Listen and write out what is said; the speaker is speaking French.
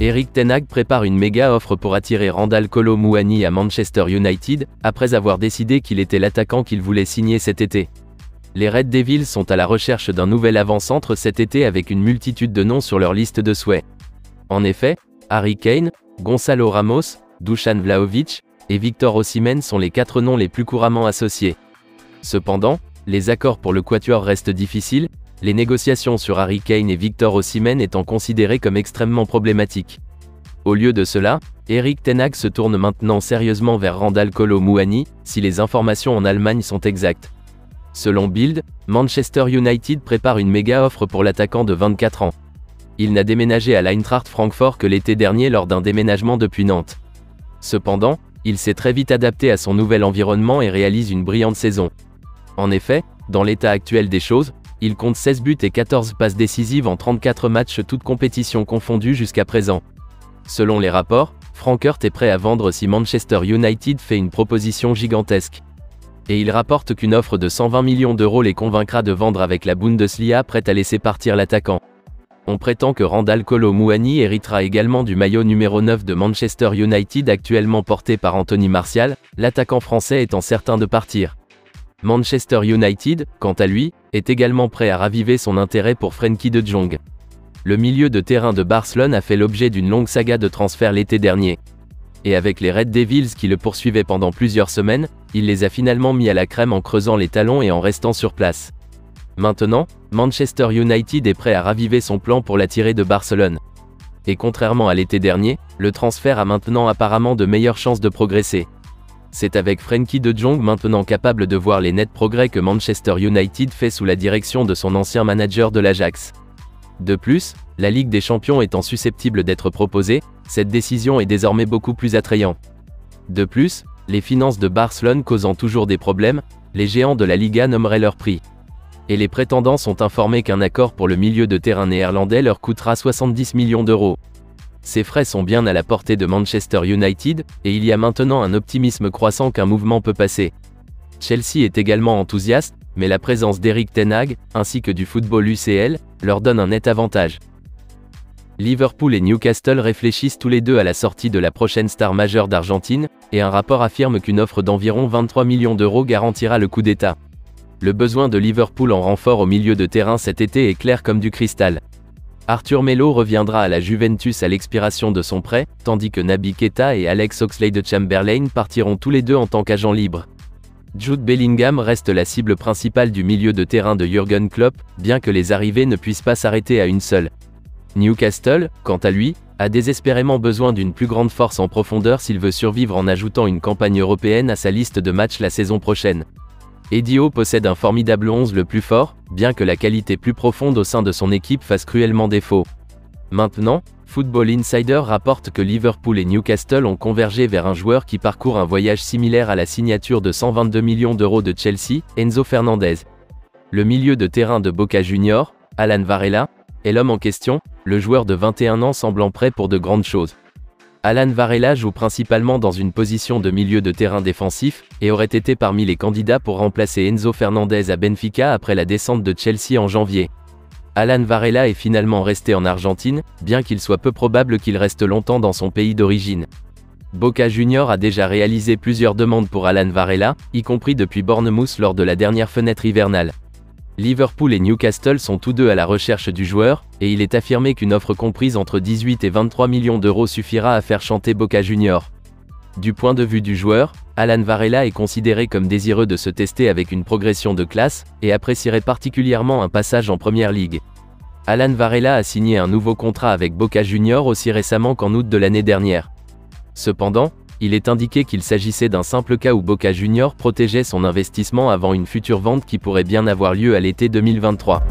Erik ten Hag prépare une méga offre pour attirer Randal Kolo Muani à Manchester United, après avoir décidé qu'il était l'attaquant qu'il voulait signer cet été. Les Red Devils sont à la recherche d'un nouvel avant-centre cet été avec une multitude de noms sur leur liste de souhaits. En effet, Harry Kane, Gonçalo Ramos, Dusan Vlahovic et Victor Osimhen sont les 4 noms les plus couramment associés. Cependant, les accords pour le quatuor restent difficiles, les négociations sur Harry Kane et Victor Osimhen étant considérées comme extrêmement problématiques. Au lieu de cela, Erik ten Hag se tourne maintenant sérieusement vers Randal Kolo Muani, si les informations en Allemagne sont exactes. Selon Bild, Manchester United prépare une méga offre pour l'attaquant de 24 ans. Il n'a déménagé à l'Eintracht Francfort que l'été dernier lors d'un déménagement depuis Nantes. Cependant, il s'est très vite adapté à son nouvel environnement et réalise une brillante saison. En effet, dans l'état actuel des choses, il compte 16 buts et 14 passes décisives en 34 matchs toutes compétitions confondues jusqu'à présent. Selon les rapports, Frankfurt est prêt à vendre si Manchester United fait une proposition gigantesque. Et il rapporte qu'une offre de 120 millions d'euros les convaincra de vendre avec la Bundesliga prête à laisser partir l'attaquant. On prétend que Randal Kolo Muani héritera également du maillot numéro 9 de Manchester United actuellement porté par Anthony Martial, l'attaquant français étant certain de partir. Manchester United, quant à lui, est également prêt à raviver son intérêt pour Frenkie de Jong. Le milieu de terrain de Barcelone a fait l'objet d'une longue saga de transferts l'été dernier. Et avec les Red Devils qui le poursuivaient pendant plusieurs semaines, il les a finalement mis à la crème en creusant les talons et en restant sur place. Maintenant, Manchester United est prêt à raviver son plan pour l'attirer de Barcelone. Et contrairement à l'été dernier, le transfert a maintenant apparemment de meilleures chances de progresser. C'est avec Frenkie de Jong maintenant capable de voir les nets progrès que Manchester United fait sous la direction de son ancien manager de l'Ajax. De plus, la Ligue des Champions étant susceptible d'être proposée, cette décision est désormais beaucoup plus attrayante. De plus, les finances de Barcelone causant toujours des problèmes, les géants de la Liga nommeraient leur prix. Et les prétendants sont informés qu'un accord pour le milieu de terrain néerlandais leur coûtera 70 millions d'euros. Ces frais sont bien à la portée de Manchester United, et il y a maintenant un optimisme croissant qu'un mouvement peut passer. Chelsea est également enthousiaste, mais la présence d'Erik ten Hag, ainsi que du football UCL, leur donne un net avantage. Liverpool et Newcastle réfléchissent tous les deux à la sortie de la prochaine star majeure d'Argentine, et un rapport affirme qu'une offre d'environ 23 millions d'euros garantira le coup d'État. Le besoin de Liverpool en renfort au milieu de terrain cet été est clair comme du cristal. Arthur Melo reviendra à la Juventus à l'expiration de son prêt, tandis que Naby Keita et Alex Oxlade-Chamberlain partiront tous les deux en tant qu'agents libres. Jude Bellingham reste la cible principale du milieu de terrain de Jürgen Klopp, bien que les arrivées ne puissent pas s'arrêter à une seule. Newcastle, quant à lui, a désespérément besoin d'une plus grande force en profondeur s'il veut survivre en ajoutant une campagne européenne à sa liste de matchs la saison prochaine. Eddie Howe possède un formidable 11 le plus fort, bien que la qualité plus profonde au sein de son équipe fasse cruellement défaut. Maintenant, Football Insider rapporte que Liverpool et Newcastle ont convergé vers un joueur qui parcourt un voyage similaire à la signature de 122 millions d'euros de Chelsea, Enzo Fernandez. Le milieu de terrain de Boca Juniors, Alan Varela, est l'homme en question, le joueur de 21 ans semblant prêt pour de grandes choses. Alan Varela joue principalement dans une position de milieu de terrain défensif, et aurait été parmi les candidats pour remplacer Enzo Fernandez à Benfica après la descente de Chelsea en janvier. Alan Varela est finalement resté en Argentine, bien qu'il soit peu probable qu'il reste longtemps dans son pays d'origine. Boca Juniors a déjà réalisé plusieurs demandes pour Alan Varela, y compris depuis Bournemouth lors de la dernière fenêtre hivernale. Liverpool et Newcastle sont tous deux à la recherche du joueur, et il est affirmé qu'une offre comprise entre 18 et 23 millions d'euros suffira à faire chanter Boca Juniors. Du point de vue du joueur, Alan Varela est considéré comme désireux de se tester avec une progression de classe, et apprécierait particulièrement un passage en Première Ligue. Alan Varela a signé un nouveau contrat avec Boca Juniors aussi récemment qu'en août de l'année dernière. Cependant, il est indiqué qu'il s'agissait d'un simple cas où Boca Juniors protégeait son investissement avant une future vente qui pourrait bien avoir lieu à l'été 2023.